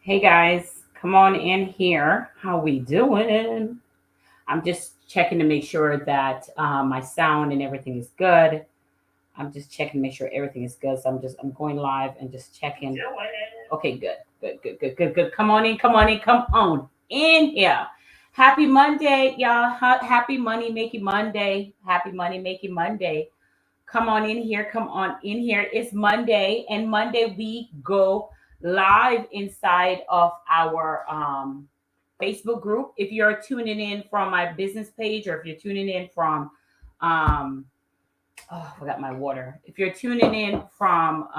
Hey guys, come on in here. How we doing? I'm just checking to make sure that my sound and everything is good. I'm just checking to make sure everything is good. So I'm going live and just checking. Okay, good. Come on in, come on in here. Happy Monday, y'all. Happy money making Monday. Happy money making Monday. Come on in here. Come on in here. It's Monday, and Monday we go live inside of our Facebook group. If you're tuning in from my business page, or if you're tuning in from um, oh, I forgot my water. If you're tuning in from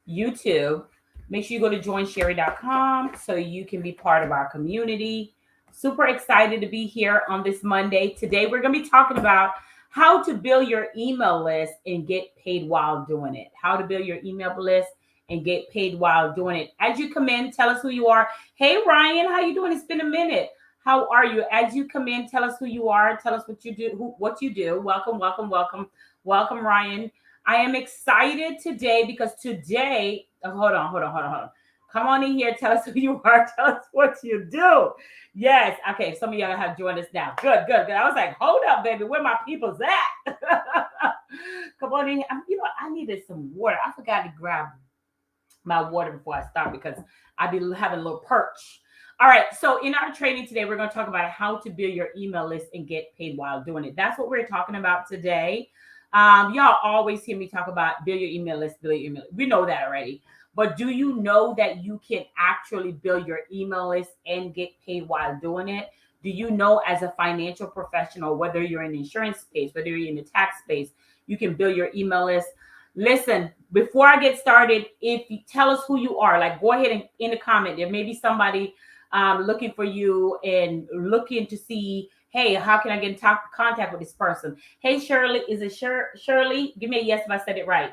YouTube, make sure you go to joinsherry.com so you can be part of our community. Super excited to be here on this Monday. Today, we're going to be talking about how to build your email list and get paid while doing it. How to build your email list and get paid while doing it. As you come in, tell us who you are. Hey, Ryan, how you doing? It's been a minute. How are you? As you come in, tell us who you are. Tell us what you do. What you do. Welcome, Ryan. I am excited today because today, hold on. Come on in here. Tell us who you are. Tell us what you do. Yes. Okay. Some of y'all have joined us now. Good. I was like, hold up, baby. Where my people's at? Come on in here. I needed some water. I forgot to grab my water before I start because I be having a little perch. All right. So in our training today, we're going to talk about how to build your email list and get paid while doing it. That's what we're talking about today. Y'all always hear me talk about build your email list, build your email. We know that already. But do you know that you can actually build your email list and get paid while doing it? Do you know, as a financial professional, whether you're in the insurance space, whether you're in the tax space, you can build your email list? Listen, before I get started, if you tell us who you are, like go ahead and in the comment, there may be somebody looking for you and looking to see, hey, how can I get in contact with this person? Hey, Shirley, is it Shirley? Give me a yes if I said it right.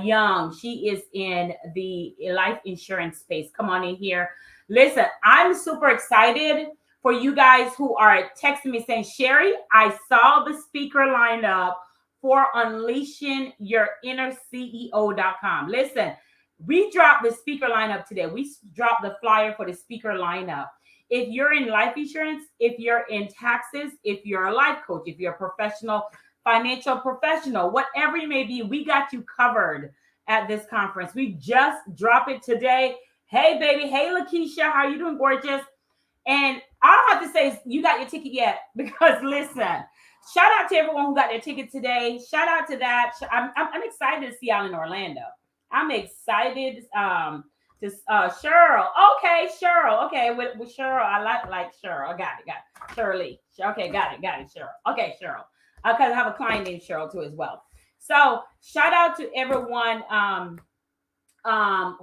Young, she is in the life insurance space. Come on in here. Listen, I'm super excited for you guys who are texting me saying, Sherry, I saw the speaker lineup for unleashing your inner CEO.com. Listen, we dropped the speaker lineup today. We dropped the flyer for the speaker lineup. If you're in life insurance, if you're in taxes, if you're a life coach, if you're a professional, financial professional, whatever you may be, we got you covered at this conference. We just dropped it today. Hey, baby. Hey, Lakeisha. How you doing, gorgeous? And I don't have to say you got your ticket yet because listen, shout out to everyone who got their ticket today. Shout out to that. I'm excited to see y'all in Orlando. I'm excited to Cheryl. Okay, Cheryl. Okay, with Cheryl, I like Cheryl. I got it. Shirley. Okay, got it, Cheryl. Okay, Cheryl. Because I have a client named Cheryl too as well. So shout out to everyone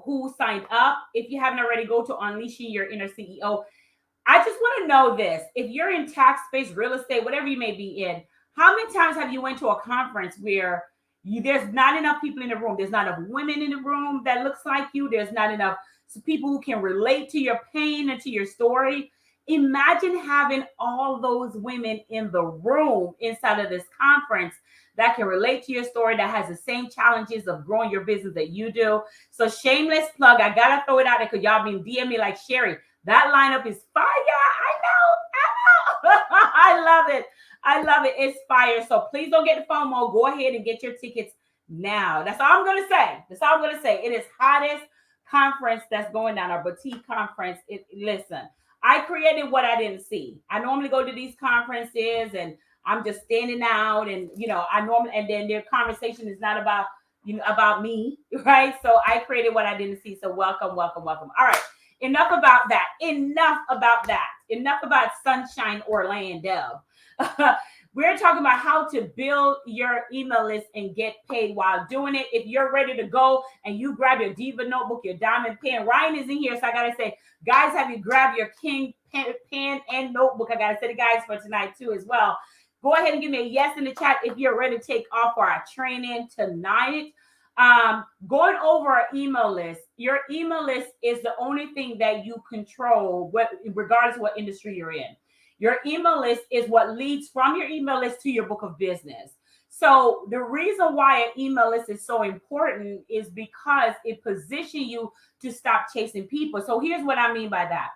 who signed up. If you haven't already, go to Unleashing Your Inner CEO. I just want to know this. If you're in tax space, real estate, whatever you may be in, how many times have you went to a conference where there's not enough people in the room? There's not enough women in the room that looks like you. There's not enough people who can relate to your pain and to your story. Imagine having all those women in the room inside of this conference that can relate to your story, that has the same challenges of growing your business that you do. So shameless plug. I got to throw it out there because y'all been DM me like, Sherry, that lineup is fire. I know. I love it. It's fire. So please don't get the FOMO. Go ahead and get your tickets now. That's all I'm going to say. It is hottest conference that's going down, our boutique conference. Listen, I created what I didn't see. I normally go to these conferences and I'm just standing out and, and then their conversation is not about, about me, right? So I created what I didn't see. So welcome. All right. Enough about that. Enough about Sunshine Orlando. We're talking about how to build your email list and get paid while doing it. If you're ready to go and you grab your Diva notebook, your diamond pen, Ryan is in here. So I got to say, guys, have you grabbed your King pen and notebook? I got to say the guys for tonight too as well. Go ahead and give me a yes in the chat if you're ready to take off for our training tonight. Going over our email list. Your email list is the only thing that you control, regardless of what industry you're in. Your email list is what leads from your email list to your book of business. So the reason why an email list is so important is because it positions you to stop chasing people. So here's what I mean by that.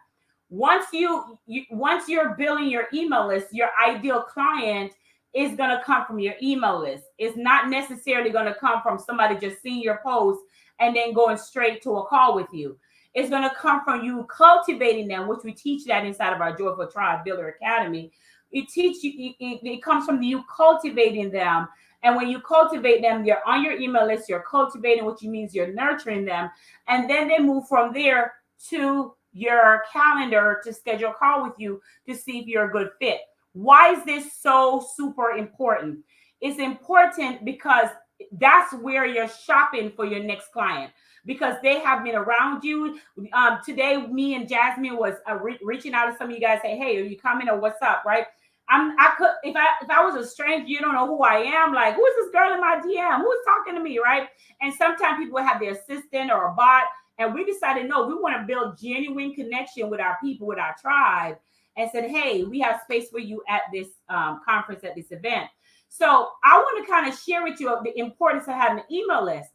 Once you're building your email list, your ideal client is going to come from your email list. It's not necessarily going to come from somebody just seeing your post and then going straight to a call with you. It's going to come from you cultivating them, which we teach that inside of our Joyful Tribe Builder Academy. It comes from you cultivating them. And when you cultivate them, they're on your email list, you're cultivating, which means you're nurturing them. And then they move from there to your calendar to schedule a call with you to see if you're a good fit. Why is this so super important? It's important because that's where you're shopping for your next client, because they have been around you. Today, me and Jasmine was reaching out to some of you guys, say, hey, are you coming or what's up, right? If I was a stranger, you don't know who I am. Like, who is this girl in my DM? Who's talking to me, right? And sometimes people have their assistant or a bot, and we decided, no, we want to build genuine connection with our people, with our tribe, and said, hey, we have space for you at this conference, at this event. So I want to kind of share with you the importance of having an email list.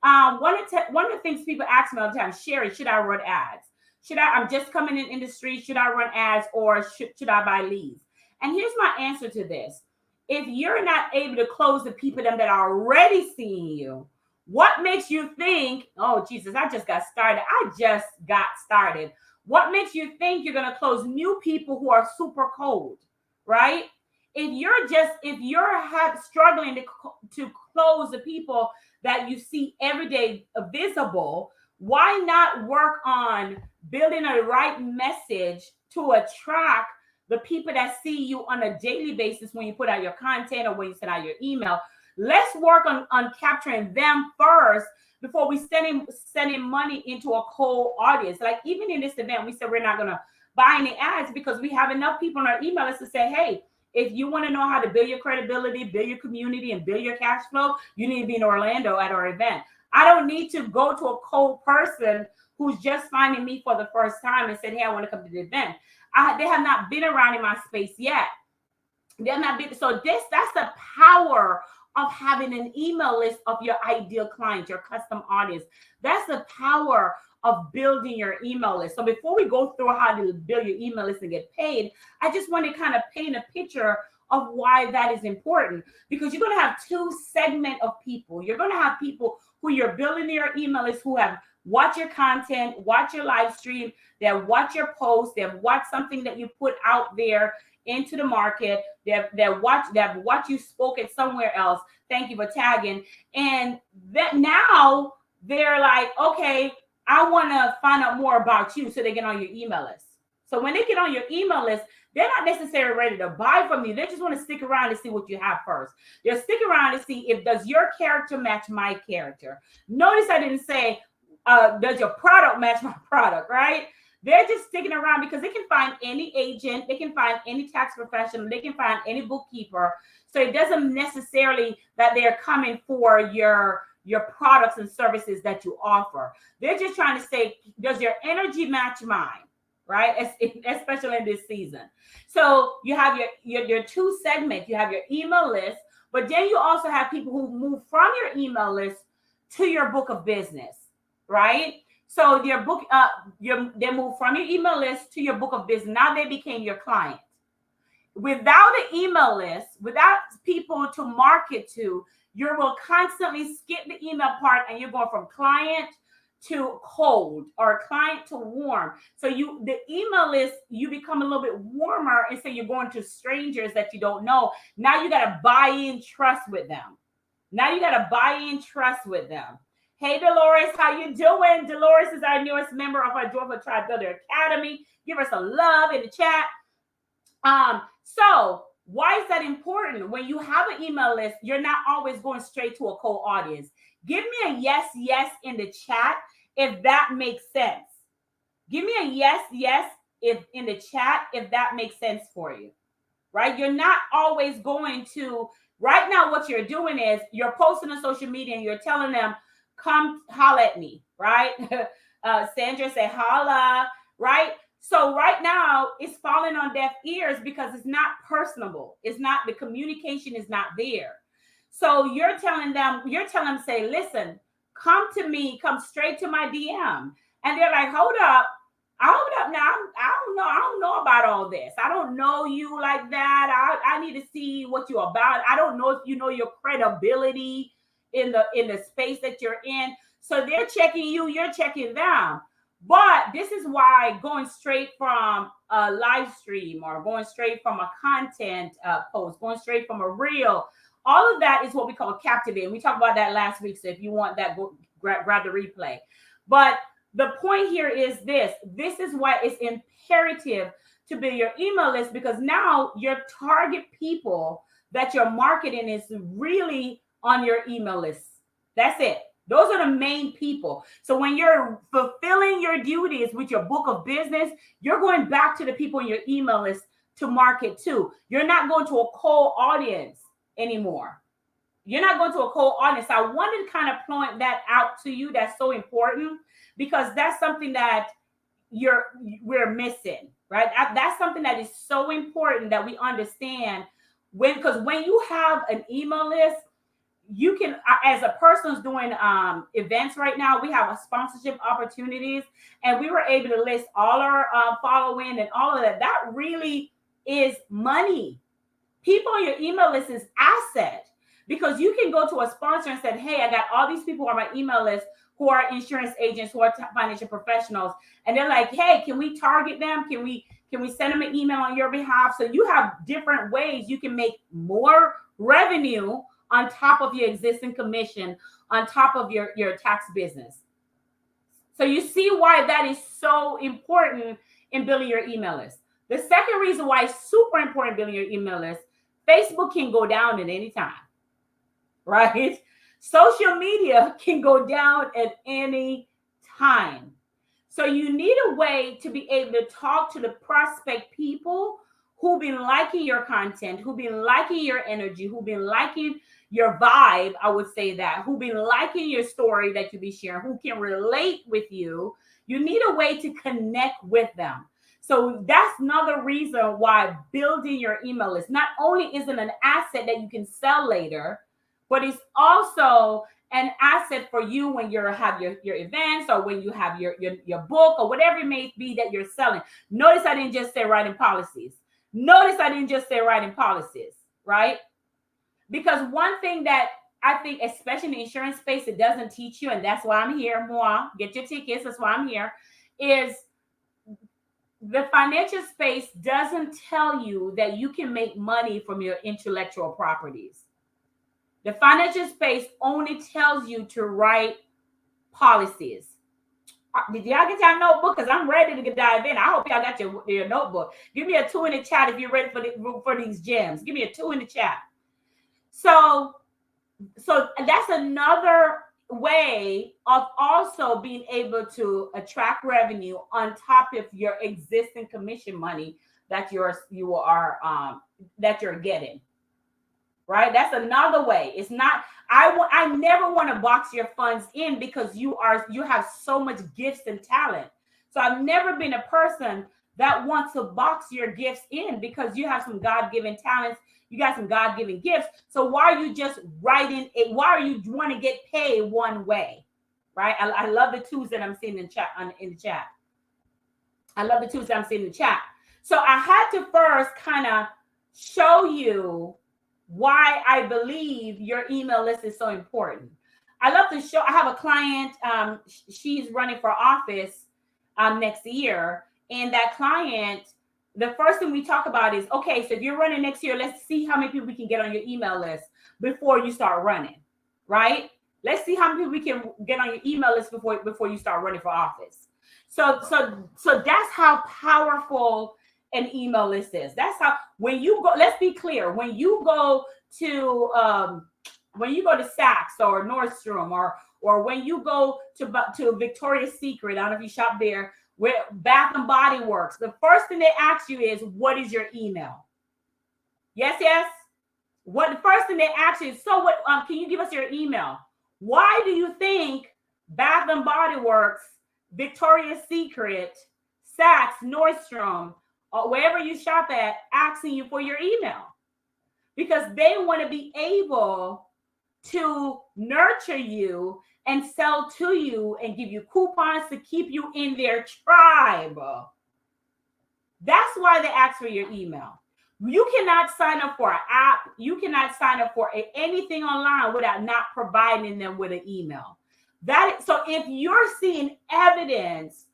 One of the things people ask me all the time, Sherry, should I run ads? I'm just coming in industry, should I run ads, or should I buy leads? And here's my answer to this. If you're not able to close the people that are already seeing you, what makes you think, oh, Jesus, I just got started. What makes you think you're going to close new people who are super cold, right? If you're struggling to close the people that you see every day visible, why not work on building a right message to attract the people that see you on a daily basis when you put out your content or when you send out your email? Let's work on capturing them first before we sending money into a cold audience. Like even in this event, we said we're not going to buy any ads because we have enough people on our email list to say, hey, if you want to know how to build your credibility, build your community, and build your cash flow, you need to be in Orlando at our event. I don't need to go to a cold person who's just finding me for the first time and said, hey, I want to come to the event. They have not been around in my space yet. They have not been. So that's the power of having an email list of your ideal client, your custom audience. That's the power of building your email list. So before we go through how to build your email list and get paid, I just want to kind of paint a picture of why that is important, because you're going to have two segments of people. You're going to have people who you're building your email list who have watched your content, watch your live stream, they have watched your post, they have watched something that you put out there into the market, they've watched you spoke it somewhere else. Thank you for tagging. And that now they're like, okay, I want to find out more about you. So they get on your email list. So when they get on your email list, they're not necessarily ready to buy from you. They just want to stick around to see what you have first. They'll stick around to see if does your character match my character. Notice I didn't say, does your product match my product, right? They're just sticking around because they can find any agent, they can find any tax professional, they can find any bookkeeper. So it doesn't necessarily that they're coming for your products and services that you offer. They're just trying to say, does your energy match mine? Right? Especially in this season. So you have your two segments. You have your email list, but then you also have people who move from your email list to your book of business, right? So your book, they move from your email list to your book of business. Now they became your client. Without an email list, without people to market to, you will constantly skip the email part and you're going from client to cold or client to warm. So the email list, you become a little bit warmer, and so you're going to strangers that you don't know. Now you got to buy in trust with them. Hey, Dolores, how you doing? Dolores is our newest member of our Joyful Tribe Builder Academy. Give her some love in the chat. So why is that important? When you have an email list, you're not always going straight to a cold audience. Give me a yes in the chat if that makes sense. Give me a yes if in the chat if that makes sense for you, right? You're not always going to, right now what you're doing is you're posting on social media and you're telling them, come holla at me, right? Sandra say holla, right? So right now it's falling on deaf ears because it's not personable. It's not, the communication is not there. So you're telling them, say, listen, come to me, come straight to my DM. And they're like, hold up now. I don't know about all this. I don't know you like that. I need to see what you're about. I don't know if you know your credibility in the space that you're in. So they're checking you, you're checking them. But this is why going straight from a live stream or going straight from a content post, going straight from a reel, all of that is what we call captivating. We talked about that last week. So if you want that, go grab the replay. But the point here is this is why it's imperative to build your email list, because now your target people that you're marketing is really on your email list. That's it. Those are the main people. So when you're fulfilling your duties with your book of business, you're going back to the people in your email list to market to. You're not going to a cold audience anymore. You're not going to a cold audience. I wanted to kind of point that out to you. That's so important, because that's something that we're missing, right? That's something that is so important that we understand, because when you have an email list, you can, as a person who's doing events right now, we have a sponsorship opportunities, and we were able to list all our following and all of that. That really is money. People on your email list is asset, because you can go to a sponsor and say, hey, I got all these people on my email list who are insurance agents, who are financial professionals, and they're like, hey, can we target them? Can we send them an email on your behalf? So you have different ways you can make more revenue on top of your existing commission, on top of your tax business. So you see why that is so important in building your email list. The second reason why it's super important building your email list, Facebook can go down at any time, right? Social media can go down at any time. So you need a way to be able to talk to the prospect people who've been liking your content, who've been liking your energy, who've been liking your vibe, I would say that, who've been liking your story that you be sharing, who can relate with you. You need a way to connect with them. So that's another reason why building your email list not only isn't an asset that you can sell later, but it's also an asset for you when you have your events, or when you have your book, or whatever it may be that you're selling. Notice I didn't just say writing policies. Right? Because one thing that I think, especially in the insurance space, it doesn't teach you, and that's why I'm here, moi, get your tickets, that's why I'm here, is the financial space doesn't tell you that you can make money from your intellectual properties. The financial space only tells you to write policies. Did y'all get your notebook? Because I'm ready to dive in. I hope y'all got your notebook. Give me a 2 in the chat if you're ready for these gems. Give me a 2 in the chat. So that's another way of also being able to attract revenue on top of your existing commission money that you're getting. Right? That's another way. It's not, I never want to box your funds in, because you have so much gifts and talent. So I've never been a person that wants to box your gifts in, because you have some God-given talents. You got some God-given gifts. So why are you just writing it? Why are you want to get paid one way? Right? I love the twos that I'm seeing in the chat. I love the twos that I'm seeing in the chat. So I had to first kind of show you why I believe your email list is so important. I love to show, I have a client, she's running for office next year. And that client, the first thing we talk about is, okay, so if you're running next year, let's see how many people we can get on your email list before you start running, right? Let's see how many people we can get on your email list before you start running for office. So that's how powerful an email list is. That's how, when you go, let's be clear, when you go to Saks or Nordstrom, or when you go to Victoria's Secret, I don't know if you shop there, where Bath and Body Works, the first thing they ask you is, what is your email? Yes. What the first thing they ask you is, so what? Can you give us your email? Why do you think Bath and Body Works, Victoria's Secret, Saks, Nordstrom, or wherever you shop at, asking you for your email? Because they want to be able to nurture you and sell to you and give you coupons to keep you in their tribe. That's why they ask for your email. You cannot sign up for an app. You cannot sign up for anything online without not providing them with an email. So if you're seeing evidence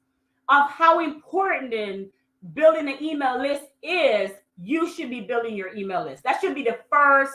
of how important in building an email list is, you should be building your email list. That should be the first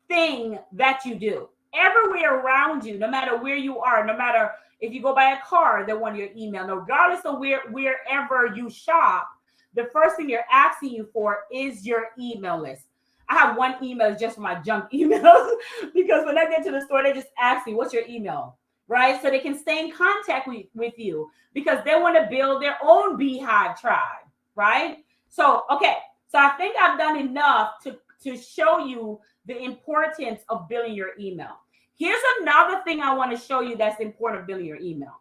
thing that you do. Everywhere around you, no matter where you are, no matter if you go buy a car, they want your email. Regardless of wherever you shop, the first thing they're asking you for is your email list. I have one email just for my junk emails because when I get to the store, they just ask me, what's your email? Right? So they can stay in contact with you because they want to build their own beehive tribe, right? So, okay. So I think I've done enough to show you the importance of building your email. Here's another thing I want to show you that's important of building your email.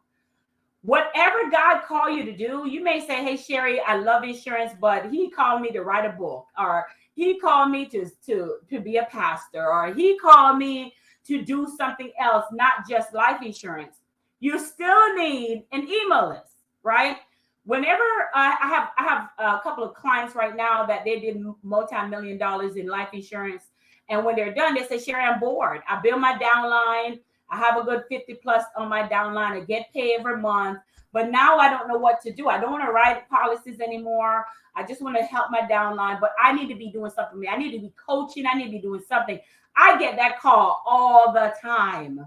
Whatever God called you to do, you may say, hey, Sherry, I love insurance, but he called me to write a book, or he called me to be a pastor, or he called me to do something else, not just life insurance. You still need an email list, right? Whenever I have a couple of clients right now that they did multi-million dollars in life insurance. And when they're done, they say, Sherry, I'm bored. I build my downline. I have a good 50 plus on my downline. I get paid every month. But now I don't know what to do. I don't want to write policies anymore. I just want to help my downline. But I need to be doing something for me. I need to be coaching. I need to be doing something. I get that call all the time.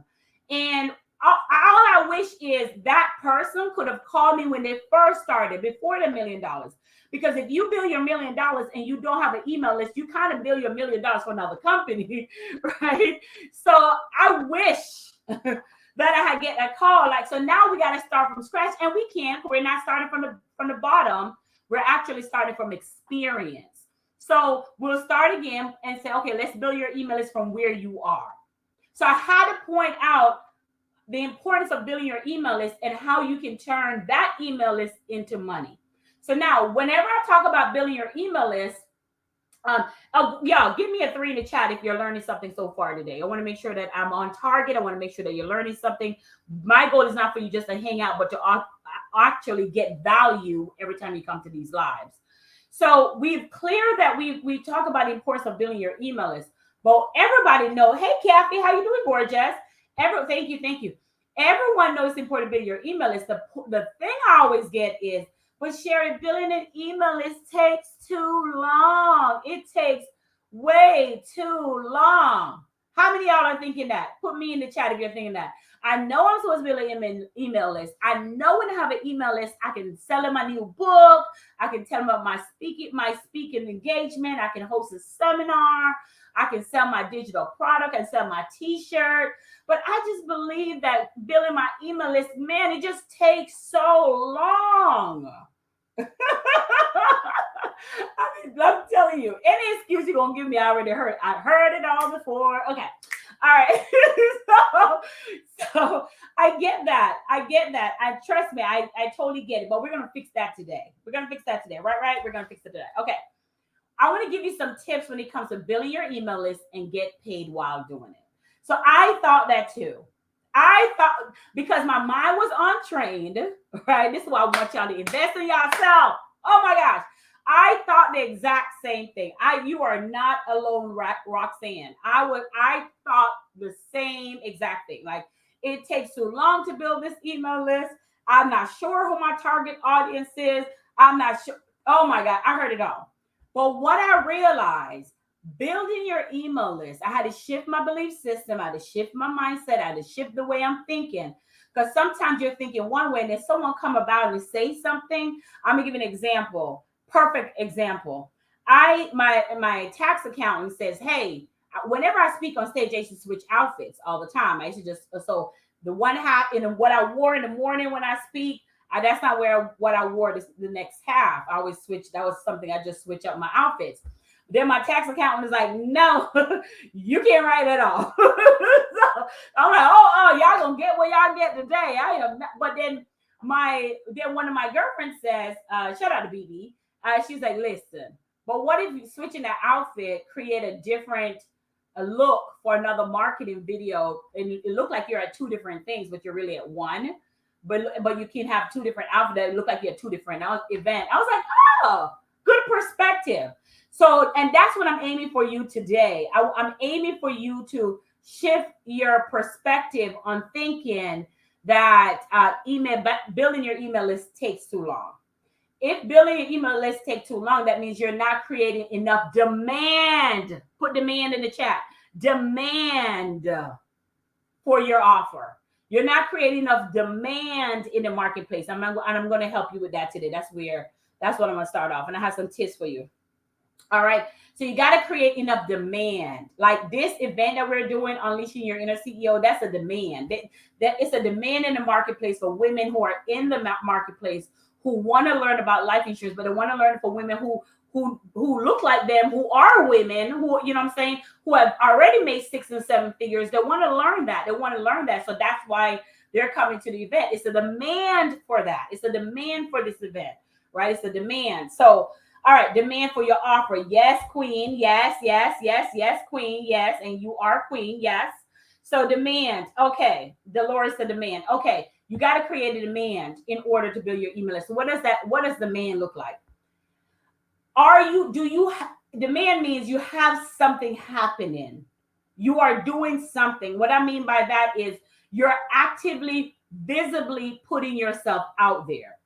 And all I wish is that person could have called me when they first started, before the $1 million. Because if you build your $1 million and you don't have an email list, you kind of build your $1 million for another company, right? So I wish that I had get a call. Like, so now we got to start from scratch, and we can. We're not starting from the bottom. We're actually starting from experience. So we'll start again and say, okay, let's build your email list from where you are. So I had to point out the importance of building your email list and how you can turn that email list into money. So now, whenever I talk about building your email list, y'all, give me a 3 in the chat if you're learning something so far today. I want to make sure that I'm on target. I want to make sure that you're learning something. My goal is not for you just to hang out, but to actually get value every time you come to these lives. So we've cleared that we talk about the importance of building your email list. But everybody know, hey, Kathy, how you doing, gorgeous? Thank you. Everyone knows it's important to build your email list. The thing I always get is, but Sherry, building an email list takes too long. It takes way too long. How many of y'all are thinking that? Put me in the chat if you're thinking that. I know I'm supposed to build an email list. I know when I have an email list, I can sell them my new book. I can tell them about my speaking engagement. I can host a seminar. I can sell my digital product and sell my t-shirt. But I just believe that building my email list, man, it just takes so long. I'm telling you, any excuse you're going to give me, I already heard. I heard it all before. Okay. All right. so I get that. I trust me. I totally get it. But we're going to fix that today. Right? We're going to fix it today. Okay. I want to give you some tips when it comes to building your email list and get paid while doing it. So I thought that too. Because my mind was untrained, right? This is why I want y'all to invest in yourself. Oh my gosh. I thought the exact same thing. You are not alone, Roxanne. I thought the same exact thing. Like, it takes too long to build this email list. I'm not sure who my target audience is. I'm not sure. Oh my God, I heard it all. But what I realized, building your email list, I had to shift my belief system. I had to shift my mindset. I had to shift the way I'm thinking. Because sometimes you're thinking one way, and then someone come about and say something. I'm going to give an example. Perfect example. My tax accountant says, hey, whenever I speak on stage, I used to switch outfits all the time. I used to just, so the one hat and what I wore in the morning when I speak, that's not what I wore the next half. I always switch. That was something I just switch up my outfits. Then my tax accountant is like, no, you can't write at all. So I'm like, oh, y'all gonna get what y'all get today. I am not. But then one of my girlfriends says, shout out to BB. She's like, listen, but what if you switching that outfit create a different look for another marketing video, and it look like you're at two different things, but you're really at one. But you can have two different outfits that look like you're at two different events. I was like, oh, good perspective. So, and that's what I'm aiming for you today. I'm aiming for you to shift your perspective on thinking that building your email list takes too long. If building your email list take too long, that means you're not creating enough demand. Put demand in the chat. Demand for your offer. You're not creating enough demand in the marketplace. I'm going to help you with that today. That's what I'm going to start off. And I have some tips for you. All right. So you got to create enough demand. Like this event that we're doing, Unleashing Your Inner CEO, that's a demand. That it's a demand in the marketplace for women who are in the marketplace who want to learn about life insurance, but they want to learn for women who look like them, who are women, who, you know what I'm saying, who have already made 6 and 7 figures. They want to learn that. They want to learn that. So that's why they're coming to the event. It's a demand for that. It's a demand for this event, right? It's a demand. So, all right, demand for your offer. Yes, queen. Yes, yes, yes, yes, queen. Yes, and you are queen. Yes. So demand. Okay. Dolores, the demand. Okay. You got to create a demand in order to build your email list. So what does demand look like? Demand means you have something happening. You are doing something. What I mean by that is you're actively, visibly putting yourself out there.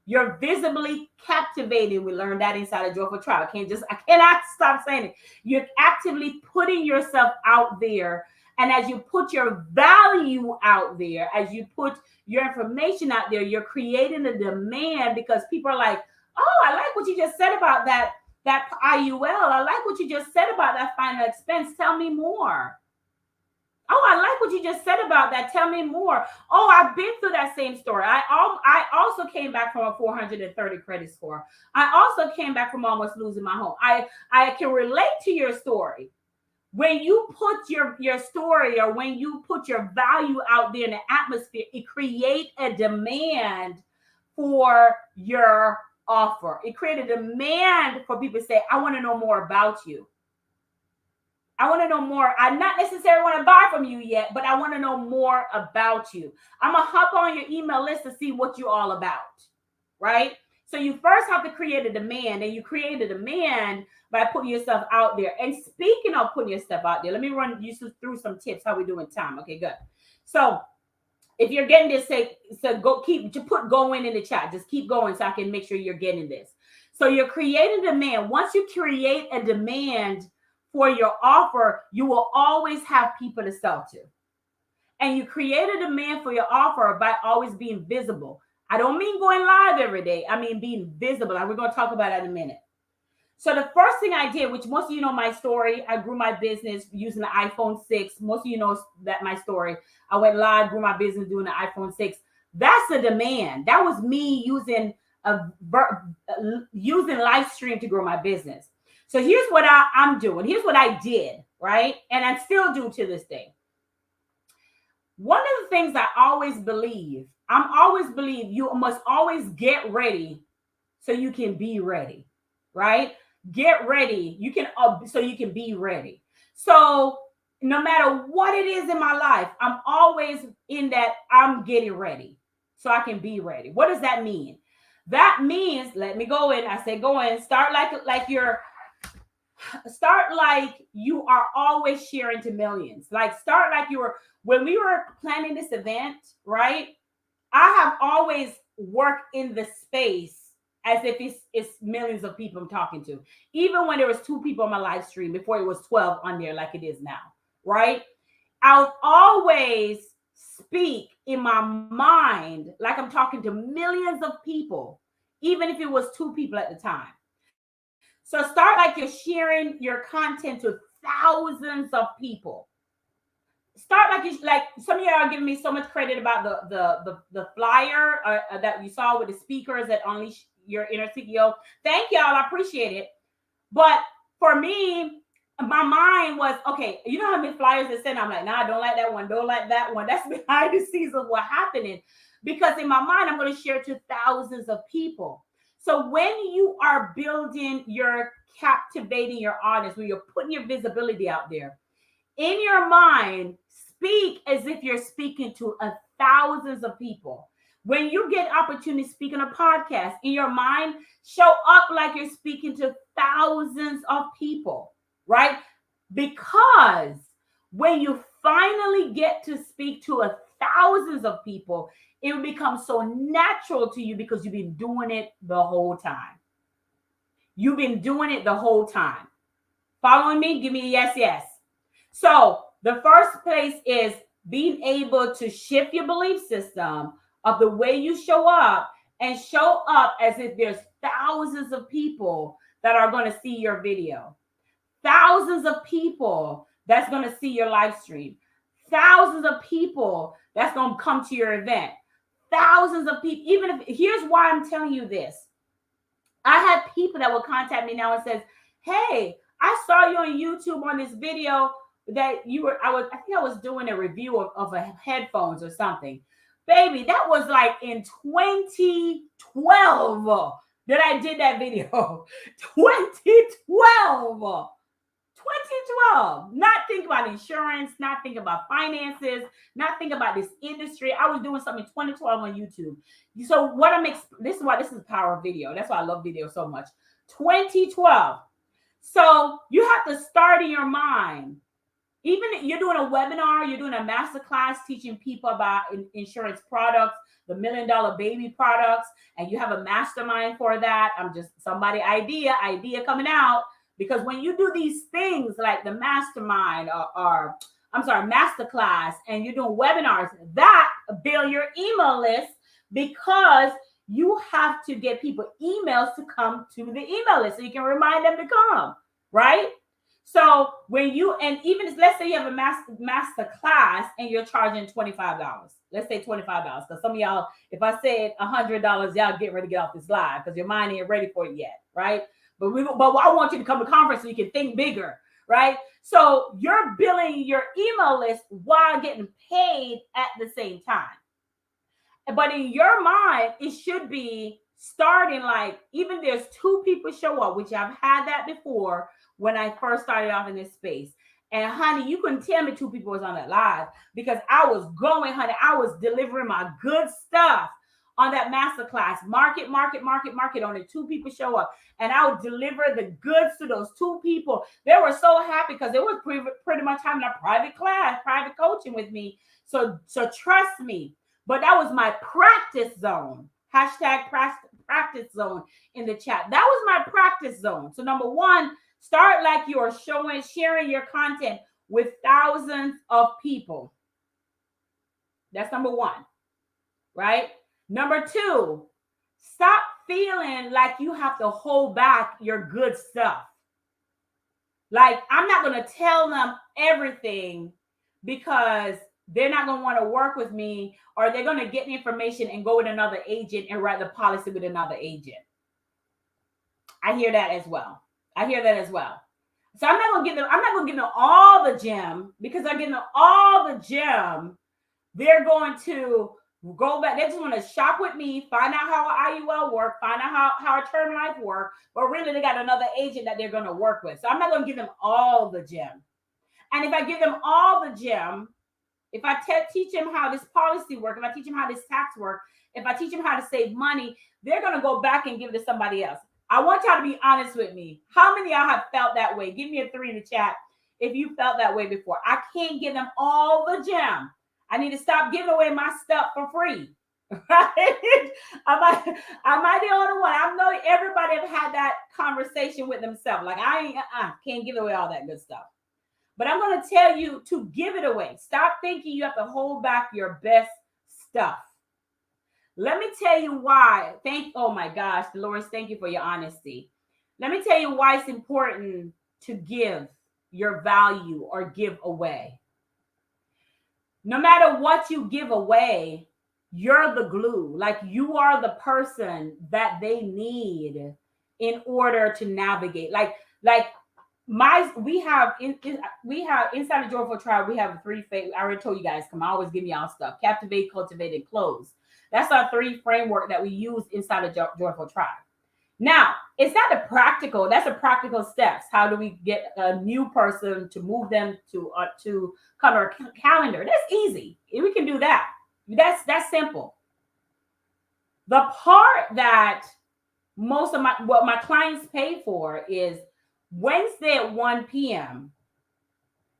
You're visibly captivating. We learned that inside of Joyful Tribe. I cannot stop saying it. You're actively putting yourself out there. And as you put your value out there, as you put your information out there, you're creating a demand because people are like, oh, I like what you just said about that IUL. I like what you just said about that final expense. Tell me more. Oh, I like what you just said about that. Tell me more. Oh, I've been through that same story. I also came back from a 430 credit score. I also came back from almost losing my home. I can relate to your story. When you put your story, or when you put your value out there in the atmosphere, it creates a demand for your offer. It created a demand for people to say, I want to know more about you. I want to know more. I not necessarily want to buy from you yet, but I want to know more about you. I'm going to hop on your email list to see what you're all about, right? So you first have to create a demand, and you create a demand by putting yourself out there. And speaking of putting yourself out there, let me run you through some tips. How we doing time? Okay, good. So if you're getting this, put going in the chat. Just keep going so I can make sure you're getting this. So you're creating a demand. Once you create a demand for your offer, you will always have people to sell to. And you create a demand for your offer by always being visible. I don't mean going live every day. I mean being visible. And we're going to talk about that in a minute. So the first thing I did, which most of you know my story, I grew my business using the iPhone 6. Most of you know that my story. I went live, grew my business doing the iPhone 6. That's a demand. That was me using live stream to grow my business. So here's what I'm doing. Here's what I did, right? And I still do to this day. One of the things I always believe you must always get ready so you can be ready, right? Get ready. So you can be ready. So no matter what it is in my life, I'm always in that I'm getting ready so I can be ready. What does that mean? That means, let me go in. I say, go in, start like you are always sharing to millions. Like start like you were, when we were planning this event, right? I have always worked in the space as if it's millions of people I'm talking to. Even when there was 2 people on my live stream before it was 12 on there like it is now, right? I'll always speak in my mind like I'm talking to millions of people, even if it was 2 people at the time. So start like you're sharing your content to thousands of people. Start like some of y'all are giving me so much credit about the flyer that you saw with the speakers that Unleash Your Inner CEO. Thank y'all, I appreciate it. But for me, my mind was, okay, you know how many flyers they send? I'm like, nah, don't like that one, don't like that one. That's behind the scenes of what's happening. Because in my mind, I'm going to share to thousands of people. So when you are building, you're captivating your audience, when you're putting your visibility out there, In your mind, speak as if you're speaking to thousands of people. When you get opportunity to speak on a podcast, in your mind, show up like you're speaking to thousands of people, right? Because when you finally get to speak to thousands of people, it will become so natural to you because you've been doing it the whole time. You've been doing it the whole time. Following me? Give me a yes, yes. So the first place is being able to shift your belief system of the way you show up and show up as if there's thousands of people that are going to see your video. Thousands of people that's going to see your live stream. Thousands of people that's going to come to your event. Thousands of people. Even if, here's why I'm telling you this. I have people that will contact me now and says, hey, I saw you on YouTube on this video that you were, I think I was doing a review of a headphones or something. Baby, that was like in 2012 that I did that video. 2012. 2012. Not think about insurance, not think about finances, not think about this industry. I was doing something in 2012 on YouTube. So what this is why this is the power of video. That's why I love video so much. 2012. So you have to start in your mind. Even if you're doing a webinar, you're doing a masterclass teaching people about insurance products, the $1 Million Baby products, and you have a mastermind for that. I'm just somebody idea coming out. Because when you do these things like the mastermind or masterclass, and you're doing webinars, that build your email list because you have to get people emails to come to the email list so you can remind them to come, right? So when you, and even let's say you have a master class and you're charging $25. Let's say $25. Because some of y'all, if I said $100, y'all get ready to get off this live because your mind ain't ready for it yet, right? But I want you to come to conference so you can think bigger, right? So you're billing your email list while getting paid at the same time. But in your mind, it should be starting like, even there's 2 people show up, which I've had that before when I first started off in this space. And honey, you couldn't tell me 2 people was on that live because I was going, honey. I was delivering my good stuff on that masterclass. Market. Only 2 people show up. And I would deliver the goods to those 2 people. They were so happy because they were pretty much having a private class, private coaching with me. So trust me. But that was my practice zone. Hashtag practice zone in the chat. That was my practice zone. So number 1, start like you're sharing your content with thousands of people. That's number 1, right? Number 2, stop feeling like you have to hold back your good stuff. Like, I'm not going to tell them everything because they're not going to want to work with me, or they're going to get the information and go with another agent and write the policy with another agent. I hear that as well. So I'm not going to give them all the gem, because I'm giving them all the gem. They're going to go back. They just want to shop with me, find out how IUL work, find out how a term life work, but really they got another agent that they're going to work with. So I'm not going to give them all the gem. And if I give them all the gem, if I teach them how this policy works, if I teach them how this tax works, if I teach them how to save money, they're going to go back and give it to somebody else. I want y'all to be honest with me. How many of y'all have felt that way? Give me a 3 in the chat if you felt that way before. I can't give them all the gem. I need to stop giving away my stuff for free. Right? Am I the only one? I know everybody have had that conversation with themselves. Like, I can't give away all that good stuff. But I'm going to tell you to give it away. Stop thinking you have to hold back your best stuff. Let me tell you why. Oh my gosh, Dolores, thank you for your honesty. Let me tell you why it's important to give your value or give away. No matter what you give away, you're the glue. Like, you are the person that they need in order to navigate. We have inside the Joyful Tribe, we have 3 phases. I already told you guys, come on, always give me y'all stuff. Captivate, cultivate, and close. That's our 3 framework that we use inside the Joyful Tribe. Now, It's not a practical. That's a practical steps. How do we get a new person to move them to come our calendar? That's easy. We can do that. That's simple. The part that most of my clients pay for is Wednesday at 1 p.m.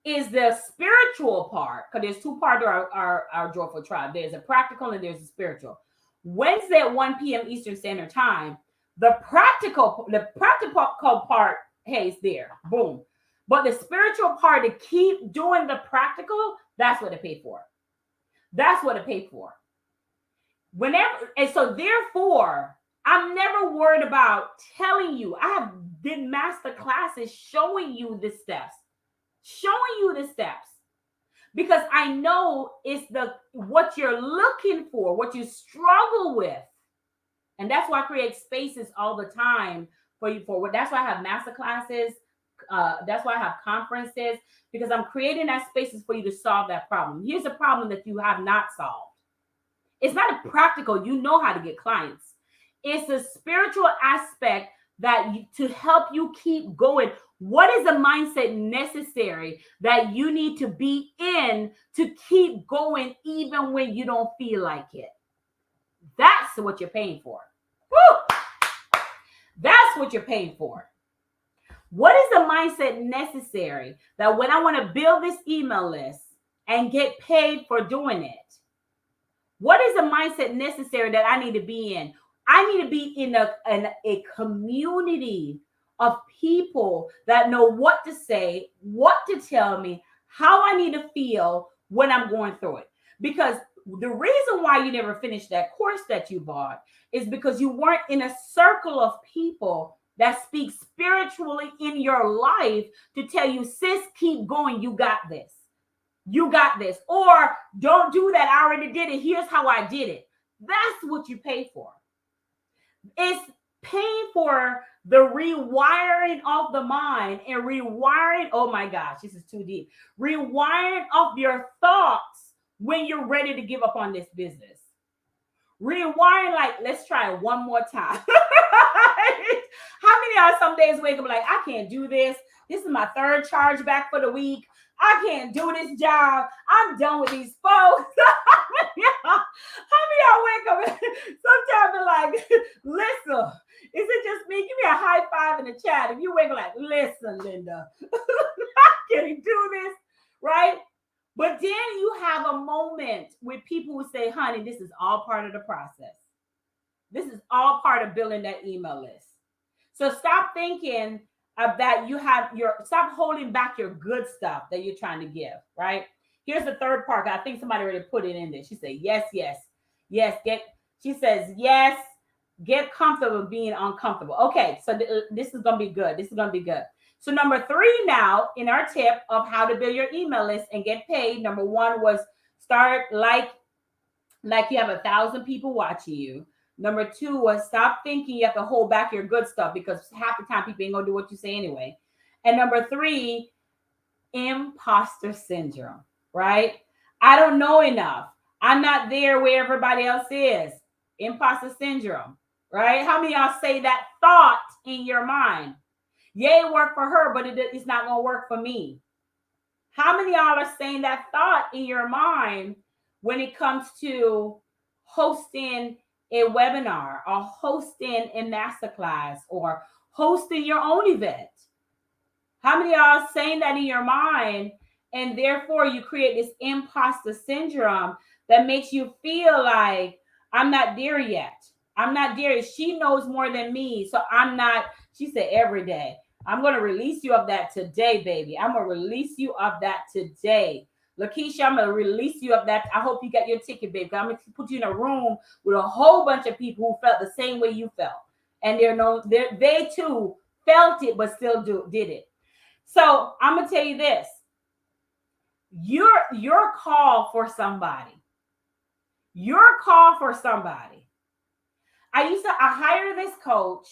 is the spiritual part, because there's two parts to our joyful tribe. There's a practical and there's a spiritual. Wednesday at 1 p.m. Eastern Standard Time, the practical part, hey, it's there. Boom. But the spiritual part to keep doing the practical, that's what it paid for. That's what it paid for. Whenever, and so therefore, I'm never worried about telling you. I have did master classes showing you the steps. Because I know it's what you're looking for, what you struggle with. And that's why I create spaces all the time for you. That's why I have master classes. That's why I have conferences, because I'm creating that spaces for you to solve that problem. Here's a problem that you have not solved. It's not a practical, you know how to get clients. It's a spiritual aspect to help you keep going. What is the mindset necessary that you need to be in to keep going even when you don't feel like it? That's what you're paying for. Woo! That's what you're paying for. What is the mindset necessary that when I want to build this email list and get paid for doing it? What is the mindset necessary that I need to be in? I need to be in a community of people that know what to say, what to tell me, how I need to feel when I'm going through it. Because the reason why you never finished that course that you bought is because you weren't in a circle of people that speak spiritually in your life to tell you, sis, keep going. You got this. You got this. Or don't do that. I already did it. Here's how I did it. That's what you pay for. It's paying for the rewiring of the mind and rewiring. Oh my gosh, this is too deep. Rewiring of your thoughts when you're ready to give up on this business. Rewiring, like, let's try it one more time. How many of y'all some days wake up like, I can't do this. This is my third charge back for the week. I can't do this job. I'm done with these folks. How many of y'all wake up sometimes be like, listen, is it just me? Give me a high five in the chat. If you wake up like, listen, Linda, I can't do this, right? But then you have a moment with people who say, honey, this is all part of the process. This is all part of building that email list. So stop thinking that stop holding back your good stuff that you're trying to give, right? Here's the third part. I think somebody already put it in there. She said, yes. She says, yes, get comfortable being uncomfortable. Okay, so this is going to be good. So number 3 now in our tip of how to build your email list and get paid. Number 1 was start like you have 1,000 people watching you. Number 2 was stop thinking you have to hold back your good stuff, because half the time people ain't gonna do what you say anyway. And number 3, imposter syndrome, right? I don't know enough. I'm not there where everybody else is. Imposter syndrome, right? How many of y'all say that thought in your mind? Yeah, it worked for her, but it's not gonna work for me. How many of y'all are saying that thought in your mind when it comes to hosting a webinar or hosting a masterclass or hosting your own event? How many of y'all are saying that in your mind, and therefore you create this imposter syndrome that makes you feel like, I'm not there yet. I'm not there. She knows more than me, so I'm not. She said every day, I'm going to release you of that today, baby. I'm going to release you of that today. Lakeisha, I'm going to release you of that. I hope you got your ticket, baby. I'm going to put you in a room with a whole bunch of people who felt the same way you felt. And they too felt it, but still did it. So I'm going to tell you this. Your call for somebody. I hired this coach,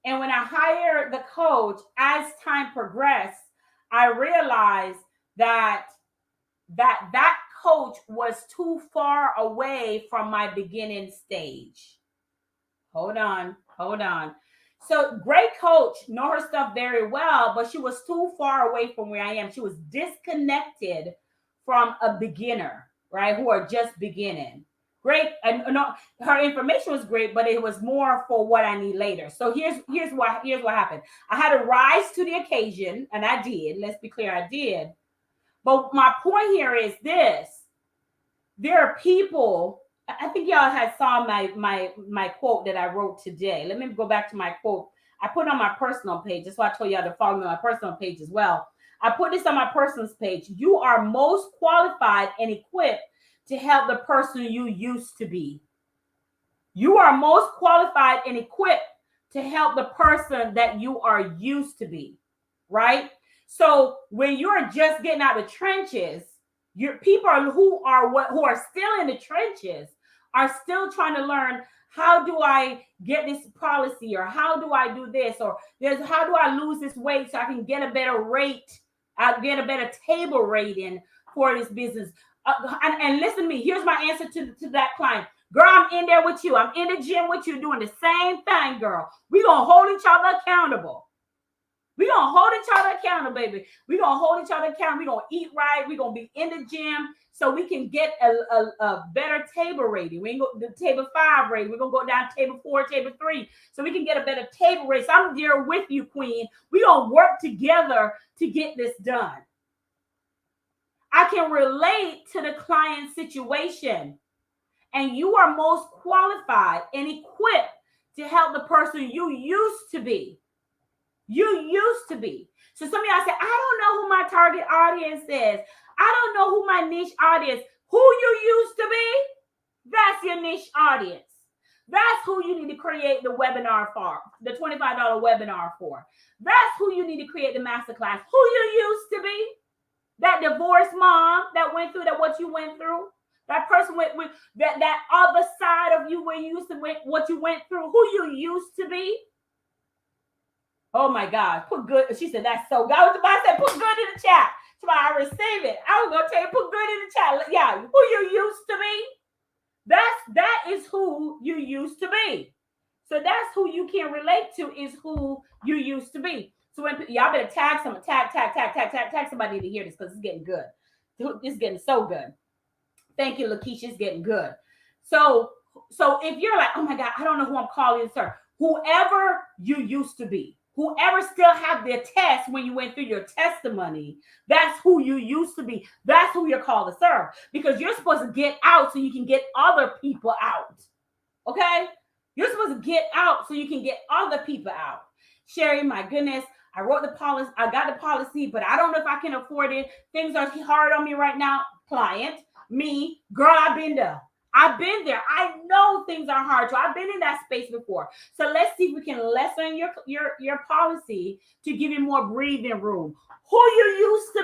and when I hired the coach, as time progressed, I realized that coach was too far away from my beginning stage. Hold on. So great coach, know her stuff very well, but she was too far away from where I am. She was disconnected from a beginner, right? Who are just beginning. Great, and no, her information was great, but it was more for what I need later. So here's what happened. I had to rise to the occasion, and I did. Let's be clear, I did. But my point here is this: there are people. I think y'all had saw my quote that I wrote today. Let me go back to my quote. I put it on my personal page. That's why I told y'all to follow me on my personal page as well. I put this on my personal page. You are most qualified and equipped to help the person you used to be. You are most qualified and equipped to help the person that you are used to be, right? So when you're just getting out of the trenches, your people who are still in the trenches are still trying to learn, how do I get this policy, or how do I do this, or how do I lose this weight so I can get a better rate, I get a better table rating for this business. And listen to me, here's my answer to that client. Girl, I'm in there with you. I'm in the gym with you doing the same thing, girl. We're going to hold each other accountable. We're going to hold each other accountable, baby. We're going to hold each other accountable. We're going to eat right. We're going to be in the gym so we can get a better table rating. We ain't go the table 5 rating. We're going to go down table 4, table 3, so we can get a better table rating. So I'm there with you, queen. We're going to work together to get this done. I can relate to the client's situation. And you are most qualified and equipped to help the person you used to be. You used to be. So some of y'all say, I don't know who my target audience is. I don't know who my niche audience. Who you used to be, that's your niche audience. That's who you need to create the webinar for, the $25 webinar for. That's who you need to create the masterclass. Who you used to be. That divorced mom that went through what you went through. That person with that other side of you where you used to what you went through, who you used to be. Oh my God, put good. She said that's so good. I was about to say put good in the chat. So I receive it. I was gonna tell you put good in the chat. Yeah, who you used to be. That is who you used to be. So that's who you can relate to, is who you used to be. So when y'all better tag somebody to hear this, because it's getting good. It's getting so good. Thank you, Lakeisha. It's getting good. So if you're like, oh my God, I don't know who I'm calling, sir. Whoever you used to be, whoever still have their test when you went through your testimony, that's who you used to be. That's who you're called to serve, because you're supposed to get out so you can get other people out. Okay? You're supposed to get out so you can get other people out. Sherry, my goodness, I wrote the policy. I got the policy, but I don't know if I can afford it. Things are hard on me right now. Client. Me, girl, I've been there. I've been there. I know things are hard. So I've been in that space before. So let's see if we can lessen your policy to give you more breathing room. Who you used to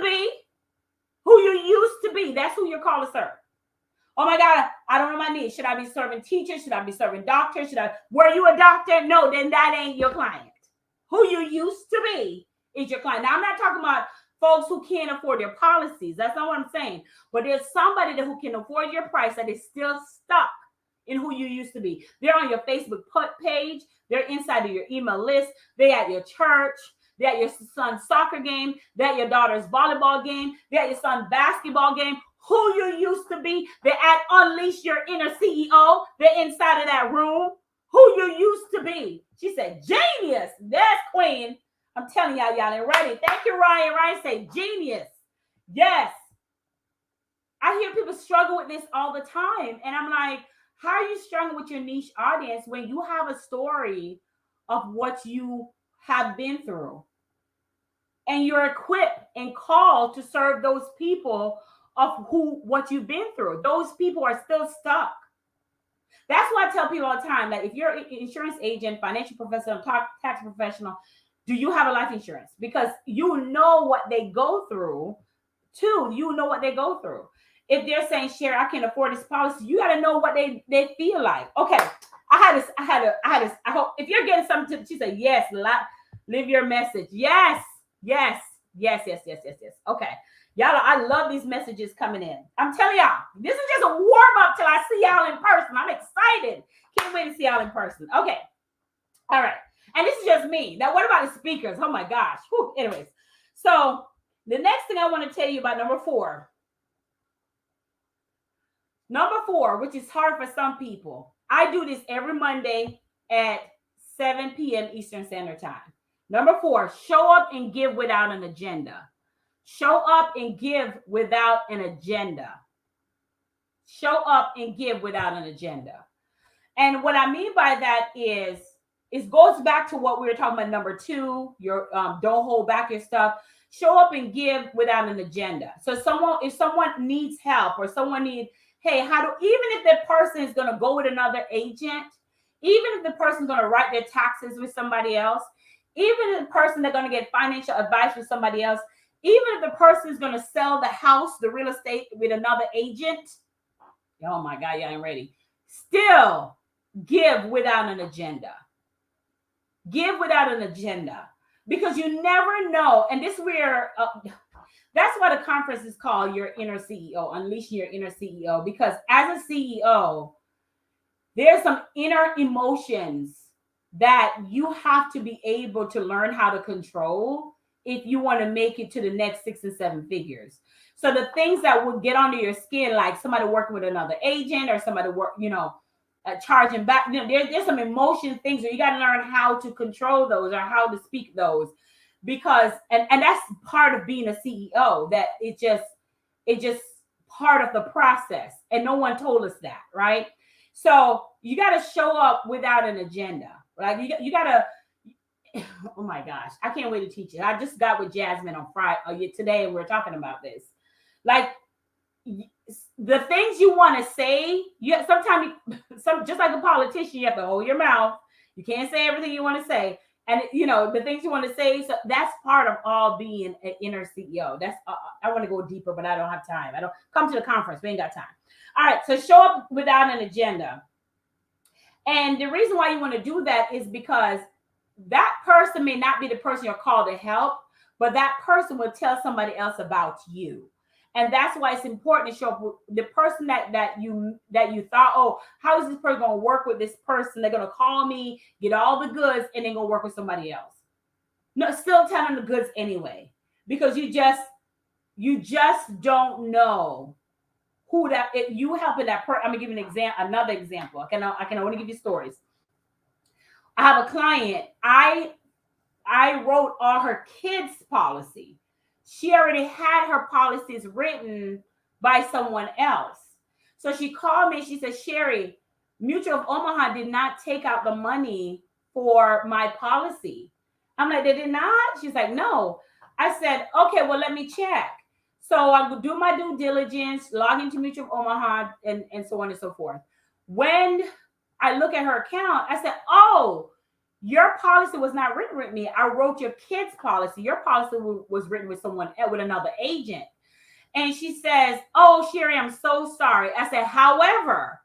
be, that's who you're called to serve. Oh my God, I don't know my needs. Should I be serving teachers? Should I be serving doctors? Were you a doctor? No, then that ain't your client. Who you used to be is your client. Now, I'm not talking about folks who can't afford their policies. That's not what I'm saying. But there's somebody who can afford your price that is still stuck in who you used to be. They're on your Facebook page. They're inside of your email list. They're at your church. They're at your son's soccer game. They're at your daughter's volleyball game. They're at your son's basketball game. Who you used to be. They're at Unleash Your Inner CEO. They're inside of that room. Who you used to be. She said, genius. That's Queen. I'm telling y'all ain't ready. Thank you, Ryan. Ryan say genius. Yes. I hear people struggle with this all the time. And I'm like, how are you struggling with your niche audience when you have a story of what you have been through? And you're equipped and called to serve those people of what you've been through. Those people are still stuck. That's why I tell people all the time, that if you're an insurance agent, financial professional, tax professional, do you have a life insurance? Because you know what they go through too. You know what they go through. If they're saying, Sherry, I can't afford this policy, you got to know what they feel like. Okay. I hope if you're getting something, she said, yes, live your message. Yes. Okay. Y'all, I love these messages coming in. I'm telling y'all, this is just a warm up till I see y'all in person. I'm excited. Can't wait to see y'all in person. Okay. All right. And this is just me. Now, what about the speakers? Oh my gosh. Whew. Anyways, so the next thing I want to tell you about number four. Number four, which is hard for some people. I do this every Monday at 7 p.m. Eastern Standard Time. Number four, show up and give without an agenda. Show up and give without an agenda. Show up and give without an agenda. And what I mean by that is, it goes back to what we were talking about. Number two, your don't hold back your stuff. Show up and give without an agenda. So if someone needs help, or someone needs, hey, even if that person is going to go with another agent, even if the person's going to write their taxes with somebody else, even if the person they're going to get financial advice with somebody else, even if the person is going to sell the house, the real estate with another agent, oh my God, yeah, I'm ready. Still give without an agenda. Give without an agenda, because you never know. And this where that's why the conference is called Your Inner CEO, Unleashing Your Inner CEO. Because as a CEO, there's some inner emotions that you have to be able to learn how to control if you want to make it to the next 6 and 7 figures. So the things that will get under your skin, like somebody working with another agent, or somebody charging back, there's some emotion things that you got to learn how to control those, or how to speak those, because and that's part of being a CEO, that it's just part of the process, and no one told us that, right? So you got to show up without an agenda. Like you got to, oh my gosh, I can't wait to teach it. I just got with Jasmine on Friday today, and we're talking about this. Like, the things you want to say, sometimes just like a politician, you have to hold your mouth. You can't say everything you want to say, and the things you want to say. So that's part of all being an inner CEO. That's I want to go deeper, but I don't have time. I don't come to the conference. We ain't got time. All right, so show up without an agenda, and the reason why you want to do that is because that person may not be the person you're called to help, but that person will tell somebody else about you. And that's why it's important to show up with the person that you thought, oh, how is this person going to work with this person? They're going to call me, get all the goods, and then go work with somebody else. No, still tell them the goods anyway, because you just don't know who that. If you helping that person, I'm gonna give you another example. I can only give you stories. I have a client. I wrote all her kids' policy. She already had her policies written by someone else. So she called me and she said, Sherry, Mutual of Omaha did not take out the money for my policy. I'm like, they did not? She's like, no. I said, okay, well, let me check. So I would do my due diligence, log into Mutual of Omaha, and so on and so forth. When I look at her account, I said, oh, your policy was not written with me. I wrote your kids' policy. Your policy was written with someone else, with another agent. And she says, oh, Sherry, I'm so sorry. I said, however,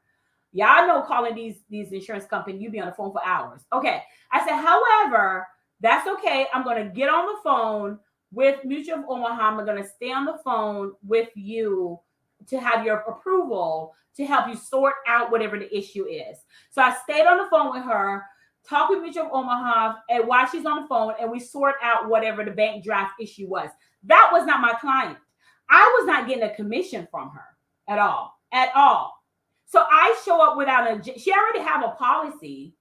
y'all know calling these insurance companies, you be on the phone for hours. Okay. I said, however, that's okay. I'm going to get on the phone with Mutual of Omaha. I'm going to stay on the phone with you to have your approval to help you sort out whatever the issue is. So I stayed on the phone with her, talk with Mutual of Omaha, and while she's on the phone, and we sort out whatever the bank draft issue was. That was not my client. I was not getting a commission from her at all. So I show up without she already have a policy,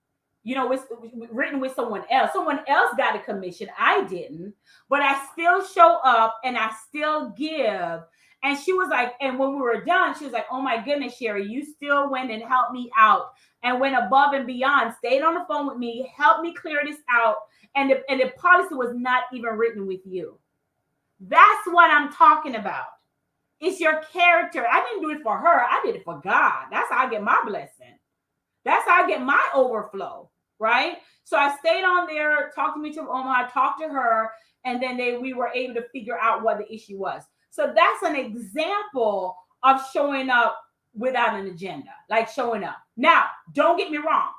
written with someone else. Someone else got a commission. I didn't, but I still show up and I still give. And she was like, and when we were done, she was like, oh my goodness, Sherry, you still went and helped me out and went above and beyond, stayed on the phone with me, helped me clear this out. And the policy was not even written with you. That's what I'm talking about. It's your character. I didn't do it for her. I did it for God. That's how I get my blessing. That's how I get my overflow, right? So I stayed on there, talked to Mutual of Omaha, talked to her, and then we were able to figure out what the issue was. So that's an example of showing up without an agenda, like showing up. Now, don't get me wrong.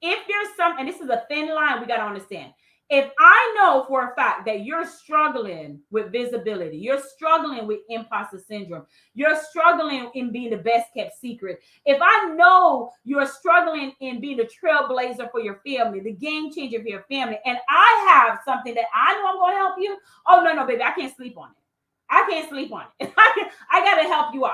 If there's and this is a thin line we got to understand. If I know for a fact that you're struggling with visibility, you're struggling with imposter syndrome, you're struggling in being the best kept secret, if I know you're struggling in being the trailblazer for your family, the game changer for your family, and I have something that I know I'm going to help you, oh, no, baby, I can't sleep on it. I can't sleep on it. I got to help you out.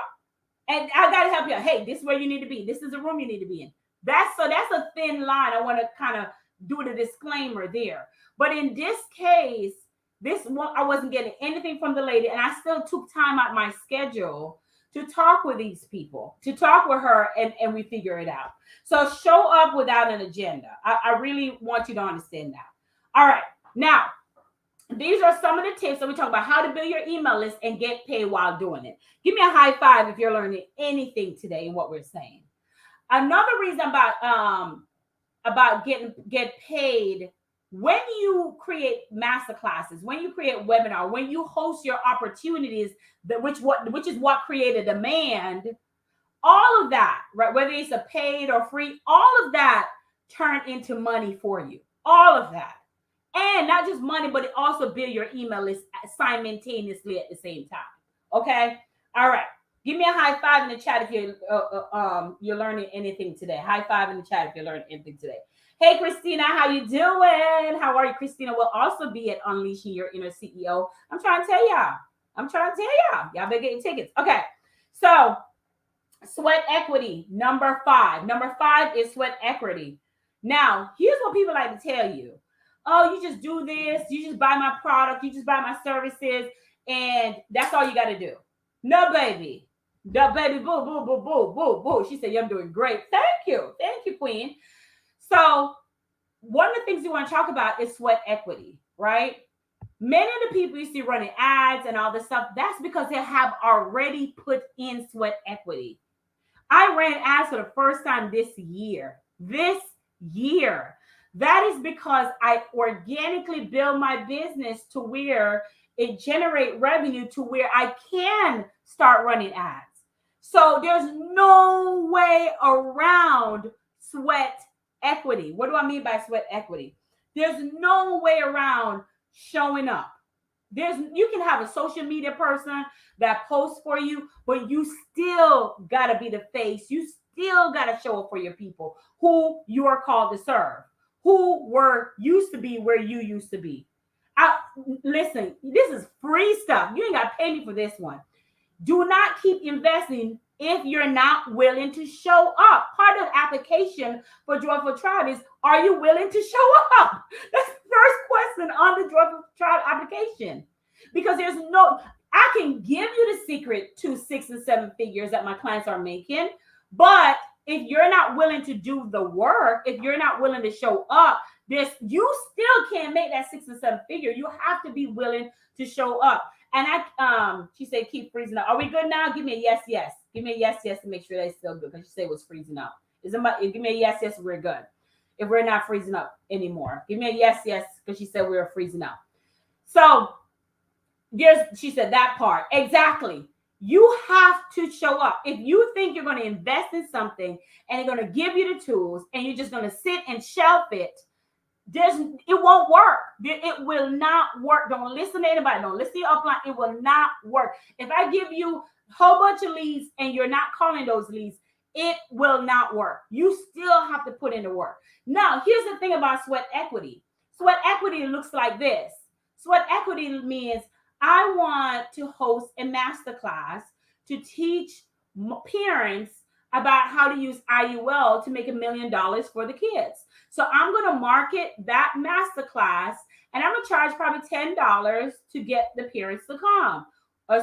And I got to help you out. Hey, this is where you need to be. This is the room you need to be in. That's a thin line. I want to kind of do the disclaimer there. But in this case, this one, I wasn't getting anything from the lady, and I still took time out my schedule to talk with these people, to talk with her, and we figure it out. So show up without an agenda. I really want you to understand that. All right. Now, these are some of the tips that we talk about how to build your email list and get paid while doing it. Give me a high five if you're learning anything today in what we're saying. Another reason about get paid, when you create master classes, when you create webinar, when you host your opportunities, which is what created demand, all of that, right? Whether it's a paid or free, all of that turn into money for you. All of that. And not just money, but it also build your email list simultaneously at the same time. Okay? All right. Give me a high five in the chat if you're learning anything today. High five in the chat if you're learning anything today. Hey, Christina, how you doing? How are you? Christina will also be at Unleashing Your Inner CEO. I'm trying to tell y'all. Y'all better get your tickets. Okay. So, sweat equity, number 5. Number 5 is sweat equity. Now, here's what people like to tell you. Oh, you just do this. You just buy my product. You just buy my services. And that's all you got to do. No, baby. The baby, boo, boo, boo, boo, boo, boo. She said, I'm doing great. Thank you. Thank you, Queen. So one of the things you want to talk about is sweat equity, right? Many of the people you see running ads and all this stuff, that's because they have already put in sweat equity. I ran ads for the first time this year. That is because I organically build my business to where it generate revenue to where I can start running ads. So there's no way around sweat equity. What do I mean by sweat equity? There's no way around showing up. You can have a social media person that posts for you, but you still got to be the face. You still got to show up for your people who you are called to serve, who used to be where you used to be. Listen, this is free stuff. You ain't got to pay me for this one. Do not keep investing if you're not willing to show up. Part of the application for Joyful Tribe is, are you willing to show up? That's the first question on the Joyful Tribe application. Because I can give you the secret to 6 and 7 figures that my clients are making. But if you're not willing to do the work, if you're not willing to show up, you still can't make that 6 and 7 figure. You have to be willing to show up. And she said, keep freezing up. Are we good now? Give me a yes, yes. Give me a yes, yes to make sure that's still good. Because she said it was freezing up. Give me a yes, yes, we're good. If we're not freezing up anymore. Give me a yes, yes, because she said we were freezing up. So she said that part. Exactly. You have to show up. If you think you're going to invest in something and they're going to give you the tools and you're just going to sit and shelf it, it won't work. It will not work. Don't listen to anybody. Don't listen to your upline. It will not work. If I give you a whole bunch of leads and you're not calling those leads, it will not work. You still have to put in the work. Now, here's the thing about sweat equity. Sweat equity looks like this. Sweat equity means I want to host a masterclass to teach parents about how to use IUL to make $1 million for the kids. So I'm going to market that masterclass and I'm going to charge probably $10 to get the parents to come.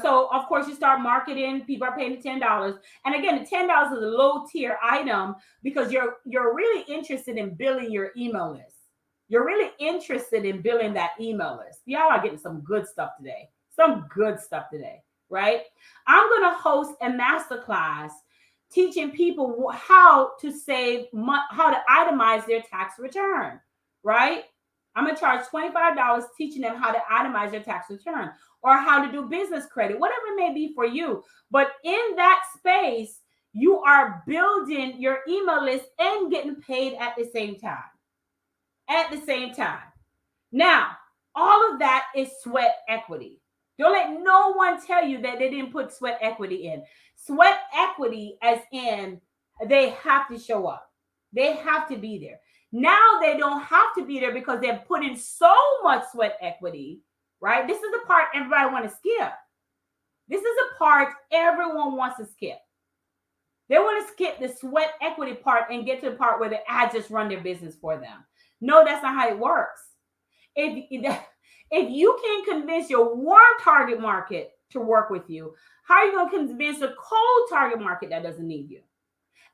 So of course you start marketing, people are paying the $10. And again, the $10 is a low tier item because you're really interested in building your email list. You're really interested in building that email list. Y'all are getting some good stuff today. Right? I'm going to host a masterclass teaching people how to how to itemize their tax return, right? I'm going to charge $25 teaching them how to itemize their tax return or how to do business credit, whatever it may be for you. But in that space, you are building your email list and getting paid at the same time. Now, all of that is sweat equity. Don't let no one tell you that they didn't put sweat equity in. Sweat equity, as in they have to show up, they have to be there. Now they don't have to be there because they're putting so much sweat equity, right? This is the part everybody want to skip. This is a part everyone wants to skip. They want to skip the sweat equity part and get to the part where the ads just run their business for them. No, that's not how it works. If you can convince your warm target market to work with you, how are you going to convince a cold target market that doesn't need you?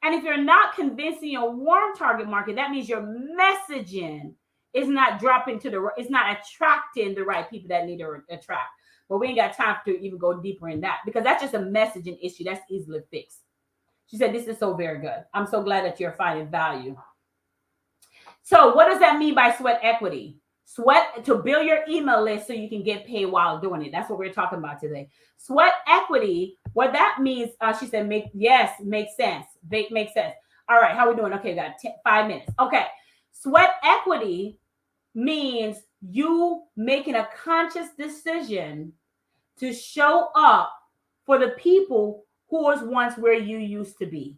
And if you're not convincing your warm target market, that means your messaging is not dropping it's not attracting the right people that need to attract. But we ain't got time to even go deeper in that because that's just a messaging issue that's easily fixed. She said, this is so very good. I'm so glad that you're finding value. So what does that mean by sweat equity? Sweat to build your email list so you can get paid while doing it. That's what we're talking about today. Sweat equity, what that means, she said, makes sense. Makes sense. All right, how we doing? Okay, got 5 minutes. Okay, sweat equity means you making a conscious decision to show up for the people who was once where you used to be.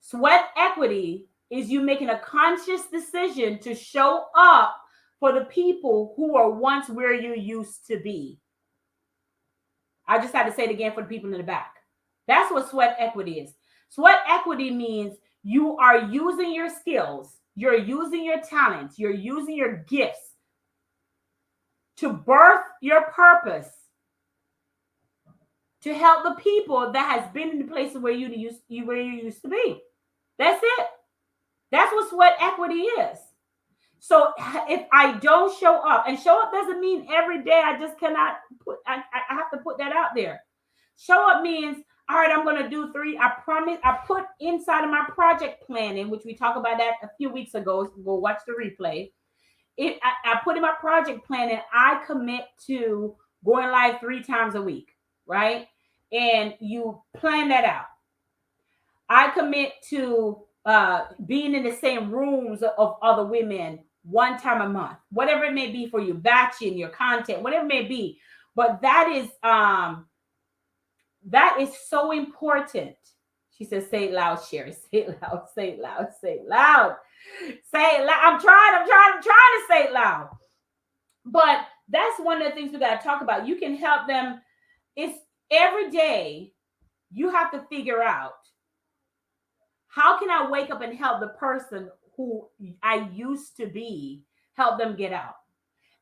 Sweat equity is you making a conscious decision to show up for the people who are once where you used to be. I just had to say it again for the people in the back. That's what sweat equity is. Sweat equity means you are using your skills, you're using your talents, you're using your gifts to birth your purpose, to help the people that has been in the places where you used to be. That's it. That's what sweat equity is. So if I don't show up, and show up doesn't mean every day, I just cannot I have to put that out there. Show up means, all right, I'm going to do 3. I promise. I put inside of my project planning, which we talked about that a few weeks ago. Go watch the replay. I put in my project planning, I commit to going live 3 times a week, right? And you plan that out. I commit to being in the same rooms of other women 1 time a month, whatever it may be for you, batching your content, whatever it may be. But that is so important. She says, say it loud, Sherry. Say it loud, say it loud, say it loud. Say it loud. I'm trying to say it loud. But that's one of the things we got to talk about. You can help them. It's every day you have to figure out, how can I wake up and help the person who I used to be, help them get out?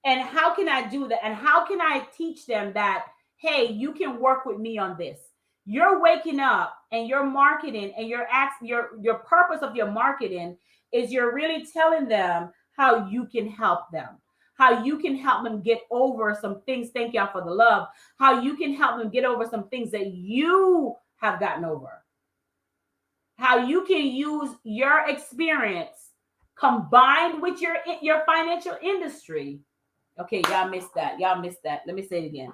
And how can I do that? And how can I teach them that, hey, you can work with me on this? You're waking up and your marketing and your purpose of your marketing is you're really telling them how you can help them, how you can help them get over some things. Thank y'all for the love. How you can help them get over some things that you have gotten over. How you can use your experience combined with your financial industry. Okay, y'all missed that. Let me say it again.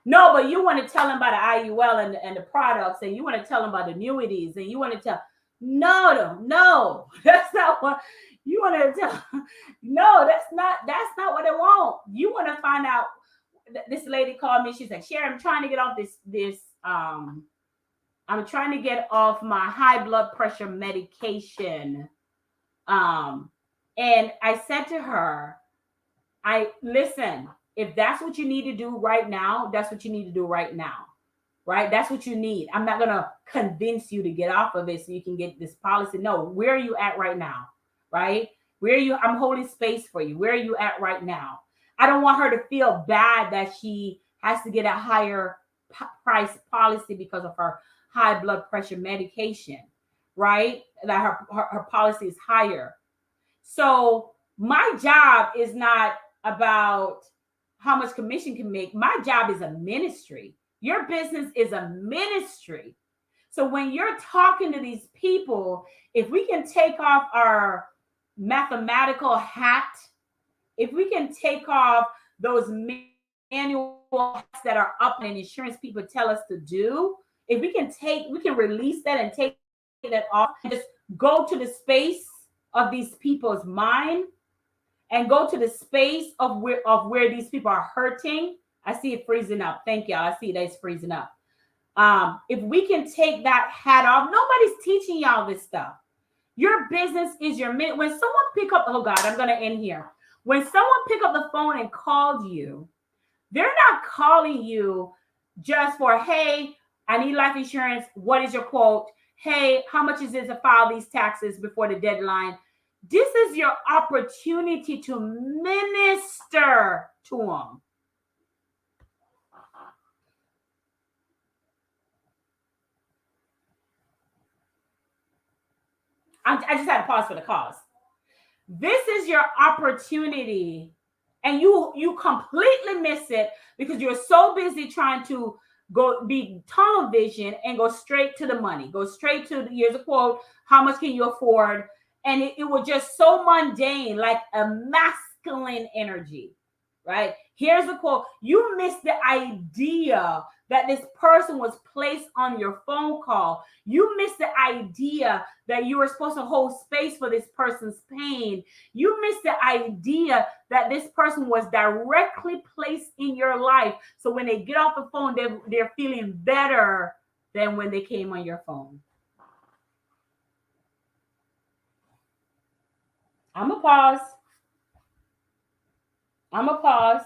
No, but you want to tell them about the IUL and the products, and you want to tell them about the annuities, and you want to tell. No, that's not what you want to tell. No, that's not what they want. You want to find out. This lady called me. She said, "Sherry, I'm trying to get off this. I'm trying to get off my high blood pressure medication." And I said to her, listen, if that's what you need to do right now, that's what you need to do right now, right? That's what you need. I'm not going to convince you to get off of it so you can get this policy. No, where are you at right now, right? I'm holding space for you. Where are you at right now? I don't want her to feel bad that she has to get a higher price policy because of her high blood pressure medication, right? That her policy is higher. So my job is not about how much commission can make. My job is a ministry. Your business is a ministry. So when you're talking to these people, if we can take off our mathematical hat, if we can take off those manual hats that are up and insurance people tell us to do, if we can release that and take that off and just go to the space of these people's mind and go to the space of where these people are hurting. I see it freezing up. Thank y'all. I see that it's freezing up. If we can take that hat off, nobody's teaching y'all this stuff. Your business is your minute. When someone pick up, oh God, I'm gonna end here. When someone pick up the phone and called you, they're not calling you just for, hey, I need life insurance. What is your quote? Hey, how much is it to file these taxes before the deadline? This is your opportunity to minister to them. I just had to pause for the cause. This is your opportunity, and you completely miss it because you're so busy trying to go be tunnel vision and go straight to the money, go straight to here's a quote, how much can you afford? And it was just so mundane, like a masculine energy, right? Here's a quote. You missed the idea that this person was placed on your phone call. You missed the idea that you were supposed to hold space for this person's pain. You missed the idea that this person was directly placed in your life. So when they get off the phone, they're feeling better than when they came on your phone. I'm going to pause.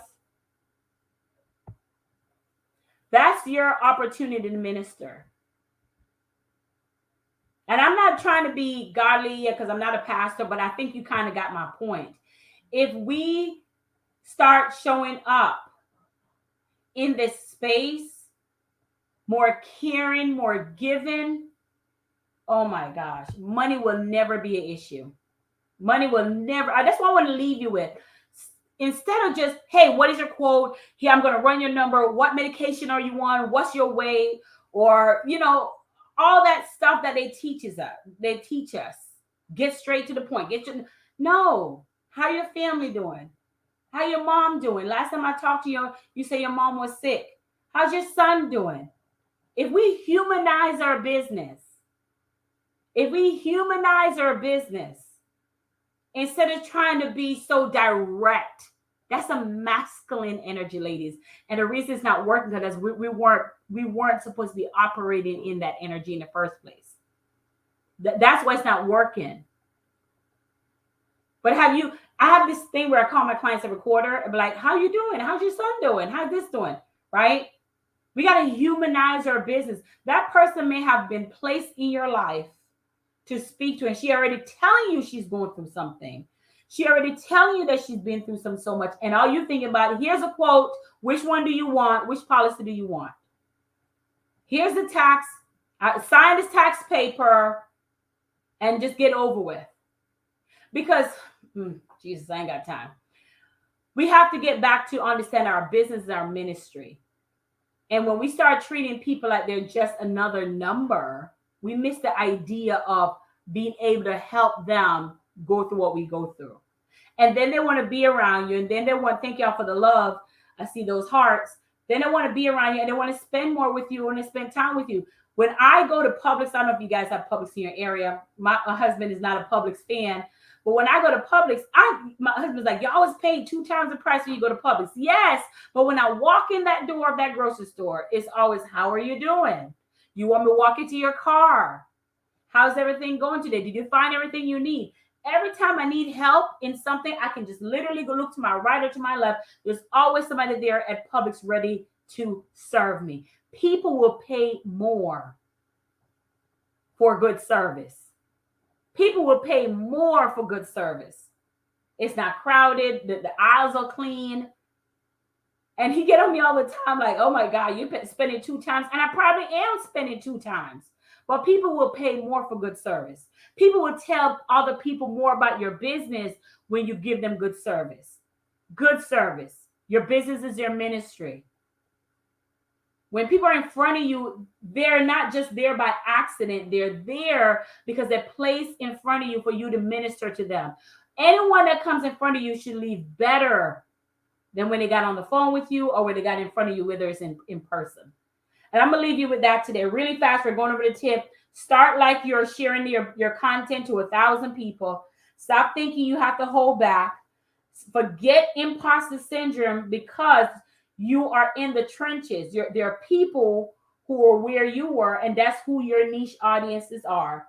That's your opportunity to minister. And I'm not trying to be godly because I'm not a pastor, but I think you kind of got my point. If we start showing up in this space, more caring, more giving, oh my gosh, money will never be an issue. Money will never. That's what I want to leave you with. Instead of just, hey, what is your quote? Here, I'm going to run your number. What medication are you on? What's your weight? Or, all that stuff that they teach us. Get straight to the point. No. How your family doing? How your mom doing? Last time I talked to you, you say your mom was sick. How's your son doing? If we humanize our business, instead of trying to be so direct, that's a masculine energy, ladies. And the reason it's not working because we weren't supposed to be operating in that energy in the first place. That's why it's not working. But I have this thing where I call my clients every quarter and be like, how you doing? How's your son doing? How's this doing? Right? We got to humanize our business. That person may have been placed in your life to speak to, and she already telling you she's going through something. She already telling you that she's been through so much. And all you thinking about, here's a quote. Which one do you want? Which policy do you want? Here's the tax. Sign this tax paper and just get over with. Because, Jesus, I ain't got time. We have to get back to understand our business is our ministry. And when we start treating people like they're just another number, we miss the idea of being able to help them go through what we go through. And then they want to be around you. And then they want, thank y'all for the love. I see those hearts. Then they want to be around you and they want to spend more with you and spend time with you. When I go to Publix, I don't know if you guys have Publix in your area. My husband is not a Publix fan. But when I go to Publix, my husband's like, you always pay 2 times the price when you go to Publix. Yes. But when I walk in that door of that grocery store, it's always, how are you doing? You want me to walk into your car? How's everything going today? Did you find everything you need? Every time I need help in something, I can just literally go look to my right or to my left. There's always somebody there at Publix ready to serve me. People will pay more for good service. People will pay more for good service. It's not crowded. The aisles are clean. And he get on me all the time like, oh my God, you're spending 2 times. And I probably am spending 2 times. But people will pay more for good service. People will tell other people more about your business when you give them good service. Good service. Your business is your ministry. When people are in front of you, they're not just there by accident. They're there because they're placed in front of you for you to minister to them. Anyone that comes in front of you should leave better than when they got on the phone with you or when they got in front of you, whether it's in person. And I'm going to leave you with that today. Really fast, we're going over the tip. Start like you're sharing your content to 1,000 people. Stop thinking you have to hold back. Forget imposter syndrome because you are in the trenches. There are people who are where you were, and that's who your niche audiences are.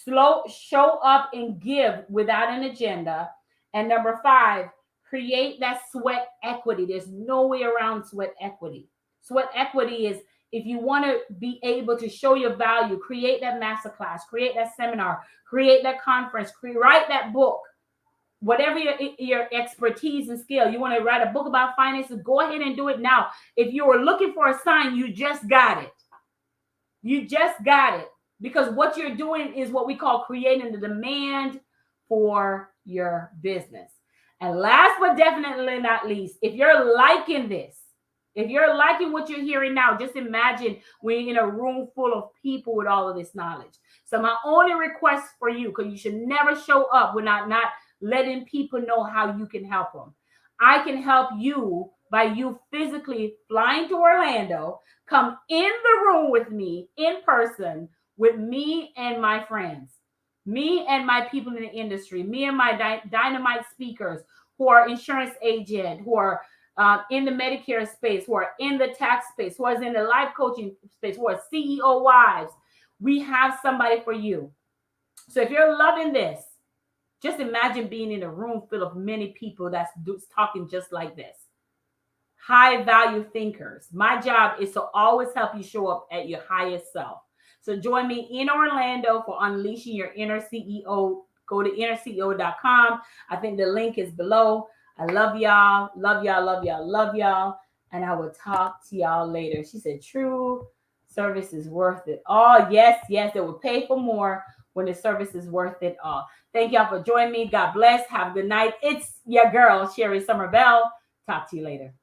Show up and give without an agenda. And number five, create that sweat equity. There's no way around sweat equity. Sweat equity is if you want to be able to show your value, create that masterclass, create that seminar, create that conference, write that book, whatever your expertise and skill. You want to write a book about finances, go ahead and do it now. If you were looking for a sign, you just got it. You just got it. Because what you're doing is what we call creating the demand for your business. And last but definitely not least, if you're liking this, if you're liking what you're hearing now, just imagine when you're in a room full of people with all of this knowledge. So my only request for you, because you should never show up without not letting people know how you can help them. I can help you by you physically flying to Orlando, come in the room with me in person, with me and my friends, me and my people in the industry, me and my dynamite speakers who are insurance agent, who are in the Medicare space, who are in the tax space, who are in the life coaching space, who are CEO wives. We have somebody for you. So if you're loving this, just imagine being in a room full of many people that's talking just like this. High value thinkers. My job is to always help you show up at your highest self. So join me in Orlando for Unleashing Your Inner CEO. Go to innerceo.com. I think the link is below. I love y'all. Love y'all. Love y'all. Love y'all. And I will talk to y'all later. She said, true service is worth it. Oh, yes, yes. They will pay for more when the service is worth it all. Thank y'all for joining me. God bless. Have a good night. It's your girl, Sherry Somerville. Talk to you later.